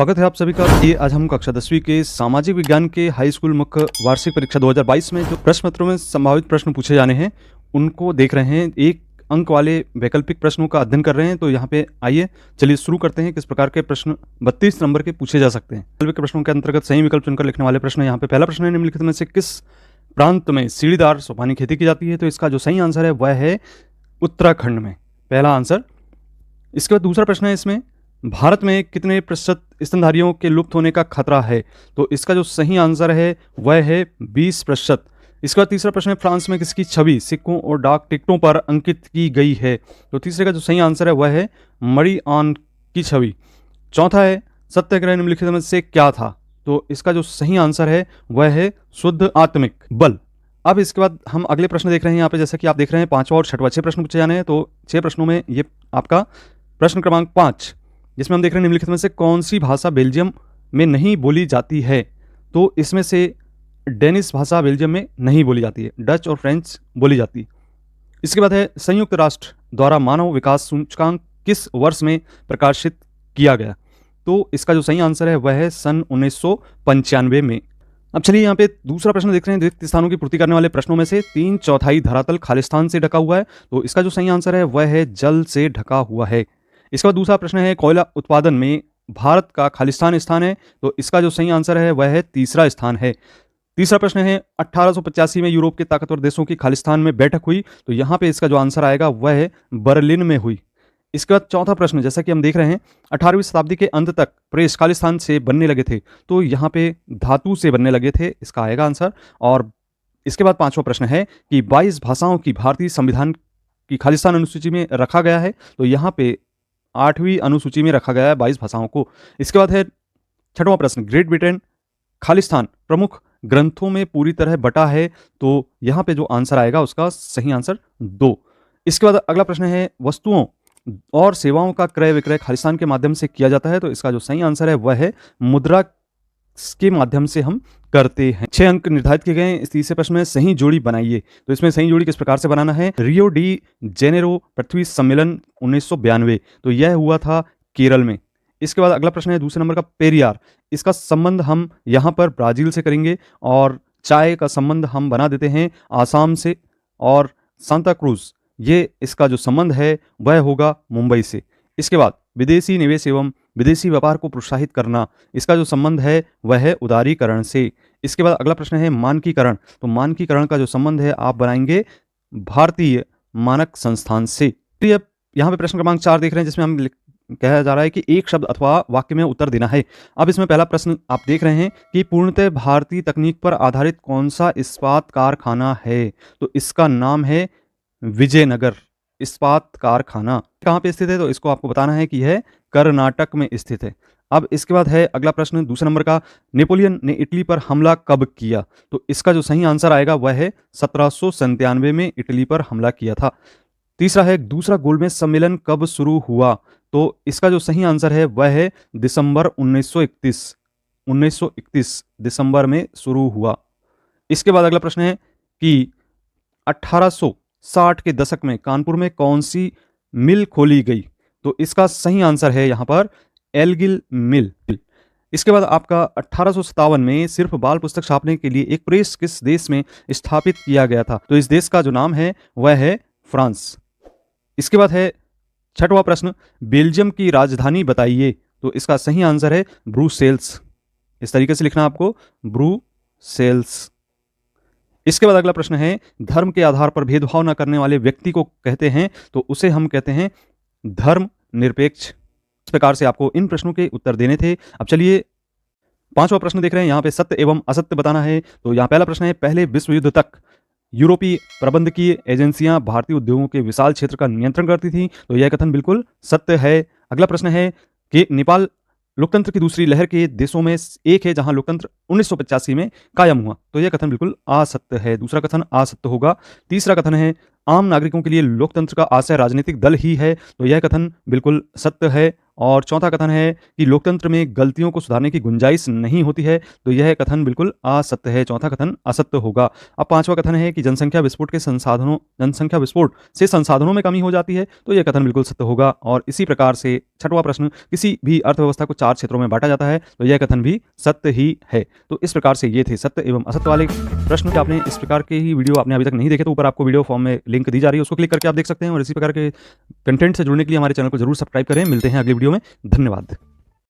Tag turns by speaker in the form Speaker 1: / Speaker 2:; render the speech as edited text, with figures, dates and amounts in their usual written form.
Speaker 1: स्वागत है आप सभी का। ये आज हम कक्षा 10वीं के सामाजिक विज्ञान के हाई स्कूल मुख्य वार्षिक परीक्षा 2022 में जो प्रश्न पत्रों में संभावित प्रश्न पूछे जाने हैं उनको देख रहे हैं। एक अंक वाले वैकल्पिक प्रश्नों का अध्ययन कर रहे हैं। तो यहाँ पे आइए चलिए शुरू करते हैं। किस प्रकार के प्रश्न 32 नंबर के पूछे जा सकते हैं। वैकल्पिक प्रश्नों के अंतर्गत सही विकल्प चुनकर लिखने वाले प्रश्न। यहाँ पे पहला प्रश्न है, निम्नलिखित में से किस प्रांत में सीढ़ीदार सोपानी खेती की जाती है? तो इसका जो सही आंसर है वह है उत्तराखंड में, पहला आंसर। इसके बाद दूसरा प्रश्न है, इसमें भारत में कितने प्रतिशत स्तनधारियों के लुप्त होने का खतरा है? तो इसका जो सही आंसर है वह है 20%। इसके बाद तीसरा प्रश्न है, फ्रांस में किसकी छवि सिक्कों और डाक टिकटों पर अंकित की गई है? तो तीसरे का जो सही आंसर है वह है मरी आन की छवि। चौथा है, सत्याग्रह निम्नलिखित में से क्या था? तो इसका जो सही आंसर है वह है शुद्ध आत्मिक बल। अब इसके बाद हम अगले प्रश्न देख रहे हैं। यहाँ पे जैसा कि आप देख रहे हैं 5वां और 6वां 6 प्रश्न पूछे जाने हैं। तो 6 प्रश्नों में ये आपका प्रश्न क्रमांक 5, जिसमें हम देख रहे हैं निम्नलिखित में से कौन सी भाषा बेल्जियम में नहीं बोली जाती है? तो इसमें से डेनिश भाषा बेल्जियम में नहीं बोली जाती है, डच और फ्रेंच बोली जाती है। इसके बाद है, संयुक्त राष्ट्र द्वारा मानव विकास सूचकांक किस वर्ष में प्रकाशित किया गया? तो इसका जो सही आंसर है वह है सन 1995 में। अब चलिए यहाँ पे दूसरा प्रश्न देख रहे हैं। रिक्त स्थानों की पूर्ति करने वाले प्रश्नों में से 3/4 धरातल खालिस्तान से ढका हुआ है। तो इसका जो सही आंसर है वह है जल से ढका हुआ है। इसके बाद दूसरा प्रश्न है, कोयला उत्पादन में भारत का खालिस्तान स्थान है? तो इसका जो सही आंसर है वह है तीसरा स्थान है। तीसरा प्रश्न है, 1885 में यूरोप के ताकतवर देशों की खालिस्तान में बैठक हुई। तो यहाँ पे इसका जो आंसर आएगा वह है बर्लिन में हुई। इसके बाद चौथा प्रश्न, जैसा कि हम देख रहे हैं 18वीं शताब्दी के अंत तक प्रेस खालिस्तान से बनने लगे थे। तो यहाँ पे धातु से बनने लगे थे, इसका आएगा आंसर। और इसके बाद 5वां प्रश्न है कि 22 भाषाओं की भारतीय संविधान की खालिस्तान अनुसूची में रखा गया है। तो यहाँ पे 8वीं अनुसूची में रखा गया है 22 भाषाओं को। इसके बाद है 6वां प्रश्न, ग्रेट ब्रिटेन खालिस्तान प्रमुख ग्रंथों में पूरी तरह बटा है। तो यहाँ पे जो आंसर आएगा उसका सही आंसर 2। इसके बाद अगला प्रश्न है, वस्तुओं और सेवाओं का क्रय विक्रय खालिस्तान के माध्यम से किया जाता है। तो इसका जो सही आंसर है वह है मुद्रा के माध्यम से हम करते हैं। 6 अंक निर्धारित किए गए हैं। इस तीसरे प्रश्न में सही जोड़ी बनाइए। तो इसमें सही जोड़ी किस प्रकार से बनाना है? रियो डी जेनेरो पृथ्वी सम्मेलन 1992, तो यह हुआ था केरल में। इसके बाद अगला प्रश्न है दूसरे नंबर का, पेरियार, इसका संबंध हम यहाँ पर ब्राजील से करेंगे और चाय का संबंध हम बना देते हैं आसाम से, और सांता क्रूज ये इसका जो संबंध है वह होगा मुंबई से। इसके बाद विदेशी निवेश एवं विदेशी व्यापार को प्रोत्साहित करना, इसका जो संबंध है वह है उदारीकरण से। इसके बाद अगला प्रश्न है मानकीकरण, तो मानकीकरण का जो संबंध है आप बनाएंगे भारतीय मानक संस्थान से। यहाँ पे प्रश्न क्रमांक 4 देख रहे हैं, जिसमें हम कहा जा रहा है कि एक शब्द अथवा वाक्य में उत्तर देना है। अब इसमें पहला प्रश्न आप देख रहे हैं कि पूर्णतः भारतीय तकनीक पर आधारित कौन सा इस्पात कारखाना है? तो इसका नाम है विजयनगर इस्पात कारखाना। कहाँ पे स्थित है? तो इसको आपको बताना है कि यह कर्नाटक में स्थित है। अब इसके बाद है अगला प्रश्न दूसरे नंबर का, नेपोलियन ने इटली पर हमला कब किया? तो इसका जो सही आंसर आएगा वह है 1797 में इटली पर हमला किया था। तीसरा है, दूसरा गोलमेज सम्मेलन कब शुरू हुआ? तो इसका जो सही आंसर है वह है दिसंबर 1931 दिसंबर में शुरू हुआ। इसके बाद अगला प्रश्न है कि 1860 के दशक में कानपुर में कौन सी मिल खोली गई? तो इसका सही आंसर है यहाँ पर एल्गिल मिल। इसके बाद आपका 1857 में सिर्फ बाल पुस्तक छापने के लिए एक प्रेस किस देश में स्थापित किया गया था? तो इस देश का जो नाम है वह है फ्रांस। इसके बाद है 6वां प्रश्न, बेल्जियम की राजधानी बताइए। तो इसका सही आंसर है ब्रुसेल्स। इस तरीके से लिखना आपको, ब्रुसेल्स। इसके बाद अगला प्रश्न है, धर्म के आधार पर भेदभाव न करने वाले व्यक्ति को कहते हैं? तो उसे हम कहते हैं धर्म निरपेक्ष। इस प्रकार से आपको इन प्रश्नों के उत्तर देने थे। अब चलिए 5वां प्रश्न देख रहे हैं। यहाँ पे सत्य एवं असत्य बताना है। तो यहाँ पहला प्रश्न है, पहले विश्व युद्ध तक यूरोपीय प्रबंधकीय एजेंसियां भारतीय उद्योगों के विशाल क्षेत्र का नियंत्रण करती थीं। तो यह कथन बिल्कुल सत्य है। अगला प्रश्न है कि नेपाल लोकतंत्र की दूसरी लहर के देशों में एक है जहां लोकतंत्र 1985 में कायम हुआ। तो यह कथन बिल्कुल असत्य है, दूसरा कथन असत्य होगा। तीसरा कथन है, आम नागरिकों के लिए लोकतंत्र का आशय राजनीतिक दल ही है। तो यह कथन बिल्कुल सत्य है। और चौथा कथन है कि लोकतंत्र में गलतियों को सुधारने की गुंजाइश नहीं होती है, तो यह कथन बिल्कुल असत्य है, चौथा कथन असत्य होगा। अब पांचवा कथन है कि जनसंख्या विस्फोट से संसाधनों में कमी हो जाती है, तो यह कथन बिल्कुल सत्य होगा। और इसी प्रकार से छठवां प्रश्न, किसी भी अर्थव्यवस्था को 4 क्षेत्रों में बांटा जाता है, तो यह कथन भी सत्य ही है। तो इस प्रकार से ये थे सत्य एवं असत्य वाले प्रश्न। आपने इस प्रकार के ही वीडियो आपने अभी तक नहीं देखे तो ऊपर आपको वीडियो फॉर्म में लिंक दी जा रही है, उसको क्लिक करके आप देख सकते हैं। और इसी प्रकार के कंटेंट से जुड़ने के लिए हमारे चैनल को जरूर सब्सक्राइब करें। मिलते हैं अगली वीडियो में। धन्यवाद।